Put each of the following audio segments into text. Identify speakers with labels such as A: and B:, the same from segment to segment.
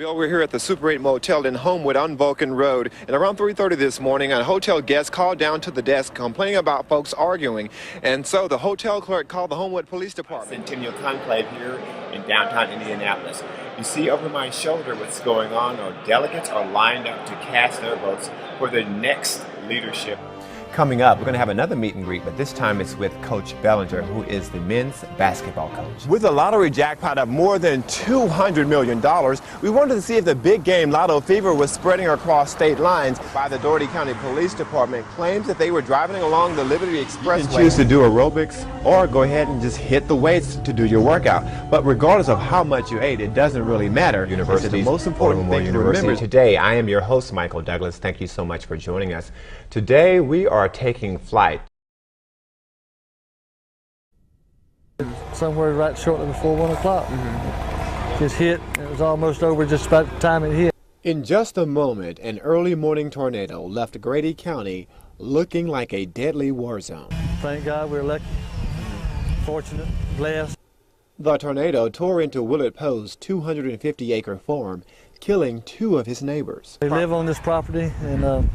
A: Bill, we're here at the Super 8 Motel in Homewood on Vulcan Road. And around 3:30 this morning, a hotel guest called down to the desk complaining about folks arguing. And so the hotel clerk called the Homewood Police Department.
B: Centennial Conclave here in downtown Indianapolis. You see over my shoulder what's going on, or delegates are lined up to cast their votes for the next leadership. Coming up, we're going to have another meet and greet, but this time it's with Coach Bellinger, who is the men's basketball coach. With a lottery jackpot of more than $200 million, we wanted to see if the big game lotto fever was spreading across state lines. By the Dougherty County Police Department claims that they were driving along the Liberty Expressway. You can choose to do aerobics or go ahead and just hit the weights to do your workout. But regardless of how much you ate, it doesn't really matter. It's the most important thing to remember. Today, I am your host, Michael Douglas. Thank you so much for joining us. Today, we are taking flight.
C: Somewhere right shortly before 1 o'clock. Just hit. It was almost over just about the time it hit.
B: In just a moment, an early morning tornado left Grady County looking like a deadly war zone.
C: Thank God we're lucky, fortunate, blessed.
B: The tornado tore into Willett Poe's 250-acre farm, killing 2 of his neighbors.
C: They live on this property, and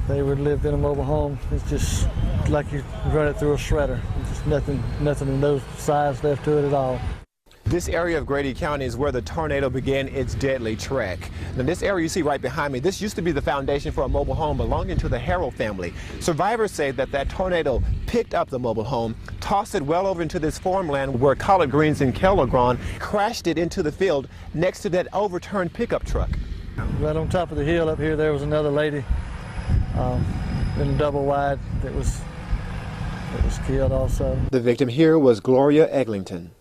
C: they would live in a mobile home. It's just like you run it through a shredder. It's just nothing of no size left to it at all.
B: This area of Grady County is where the tornado began its deadly trek. Now, this area you see right behind me, this used to be the foundation for a mobile home belonging to the Harrell family. Survivors say that tornado picked up the mobile home, tossed it well over into this farmland where collard greens and kale are grown, crashed it into the field next to that overturned pickup truck.
C: Right on top of the hill up here, there was another lady in a double wide that was killed also.
B: The victim here was Gloria Eglinton.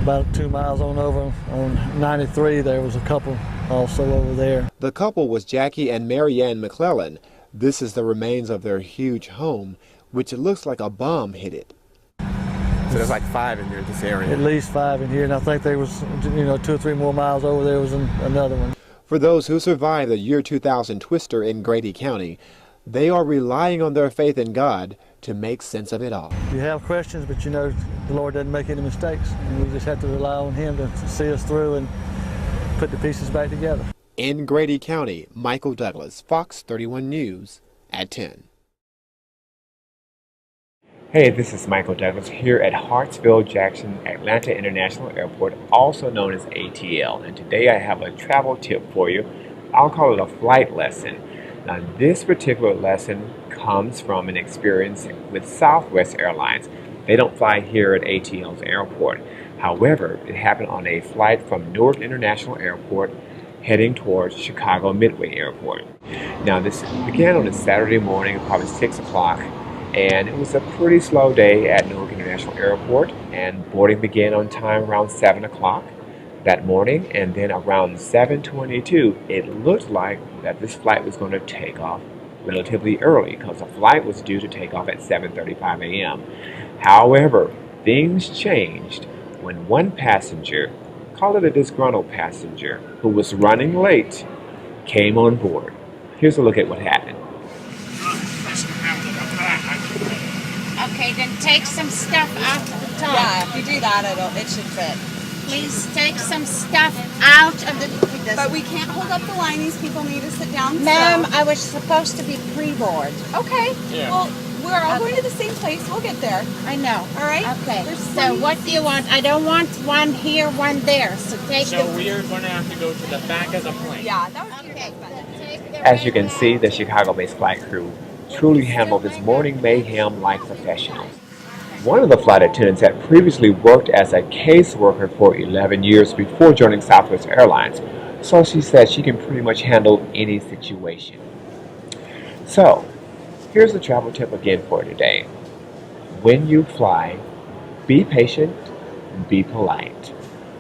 C: About 2 miles on over on 93, there was a couple also over there.
B: The couple was Jackie and Marianne McClellan. This is the remains of their huge home, which it looks like a bomb hit it. So there's like 5 in this area.
C: At least 5 in here, and I think there was, 2 or 3 more miles over there was another one.
B: For those who survived the year 2000 twister in Grady County, they are relying on their faith in God to make sense of it all.
C: You have questions, but the Lord doesn't make any mistakes. And we just have to rely on Him to see us through and put the pieces back together.
B: In Grady County, Michael Douglas, Fox 31 News at 10. Hey, this is Michael Douglas here at Hartsfield-Jackson Atlanta International Airport, also known as ATL. And today I have a travel tip for you. I'll call it a flight lesson. Now, this particular lesson comes from an experience with Southwest Airlines. They don't fly here at ATL's airport. However, it happened on a flight from Newark International Airport heading towards Chicago Midway Airport. Now, this began on a Saturday morning, probably 6 o'clock, and it was a pretty slow day at Newark International Airport, and boarding began on time around 7 o'clock that morning, and then around 7:22, it looked like that this flight was going to take off relatively early because the flight was due to take off at 7:35 a.m. However, things changed when one passenger, call it a disgruntled passenger, who was running late, came on board. Here's a look at what happened.
D: Okay, then take some stuff out of the top.
E: Yeah, if you do that, it should fit.
D: Please take some stuff out of the...
E: But we can't hold up the line. These people need to sit down.
D: Ma'am, I was supposed to be pre-board.
E: Okay.
B: Yeah.
E: Well, we're all going to the same place. We'll get there.
D: I know.
E: All right?
D: Okay.
E: There's
D: So
E: plenty
D: what do you want? I don't want one here, one there. So take
F: So we are going to have to go to the back of the plane.
E: Yeah, that would be
D: Okay. Take the
B: As you can see, the Chicago-based flight crew truly handled this morning mayhem like professionals. One of the flight attendants had previously worked as a caseworker for 11 years before joining Southwest Airlines, so she said she can pretty much handle any situation. So, here's the travel tip again for today. When you fly, be patient, be polite,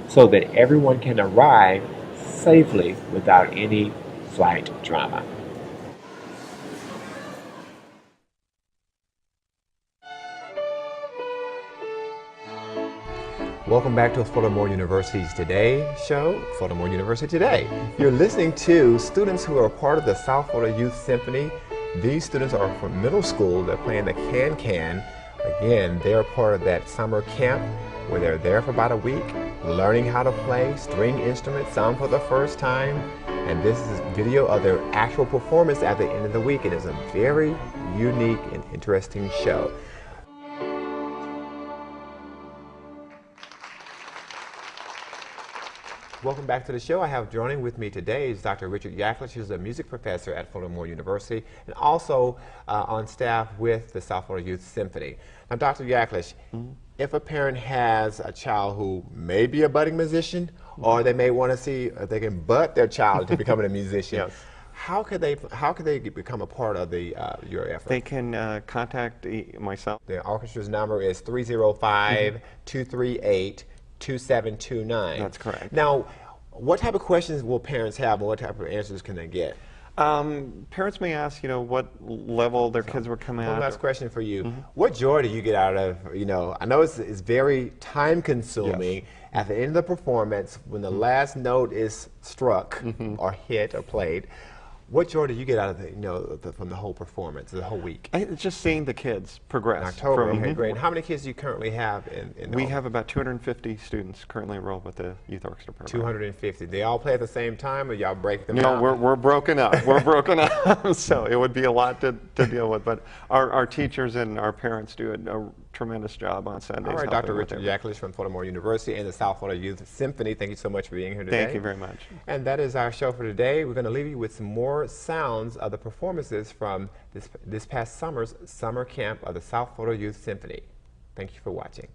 B: so that everyone can arrive safely without any flight drama. Welcome back to Furthermore University's Today show, Furthermore University Today. You're listening to students who are part of the South Florida Youth Symphony. These students are from middle school. They're playing the can-can. Again, they're part of that summer camp where they're there for about a week.
A: learning how to play string instruments, some for the first time. And this is video of their actual performance at the end of the week. It is a very unique and interesting show. Welcome back to the show. I have joining with me today is Dr. Richard Yaklich, who's a music professor at Furthermore University and also on staff with the South Florida Youth Symphony. Now, Dr. Yaklich, if a parent has a child who may be a budding musician, or they may want to see if they can butt their child into becoming a musician,
G: Yes.
A: how could they become a part of the your effort?
G: They can contact myself.
A: The orchestra's number is 305-238-2729.
G: That's correct.
A: Now, what type of questions will parents have, and what type of answers can they get?
G: Parents may ask, what level their kids were coming
A: One
G: out.
A: last question for you. What joy do you get out of, I know it's very time-consuming at the end of the performance when the last note is struck or hit or played. What joy do you get out of from the whole performance, the whole week?
G: It's just seeing the kids progress.
A: In October,
G: from-
A: okay, great. And how many kids do you currently have in the
G: We
A: home?
G: have about 250 students currently enrolled with the youth orchestra program.
A: 250. They all play at the same time, or y'all break them
G: No,
A: out?
G: we're broken up. We're broken up. So it would be a lot to deal with. But our teachers and our parents do a tremendous job on Sundays.
A: All right,
G: helping
A: Dr.
G: with
A: Richard
G: everything.
A: Yaklich from Furthermore University and the South Florida Youth Symphony. Thank you so much for being here today.
G: Thank you very much.
A: And that is our show for today. We're going to leave you with some more sounds of the performances from this past summer's summer camp of the South Florida Youth Symphony. Thank you for watching.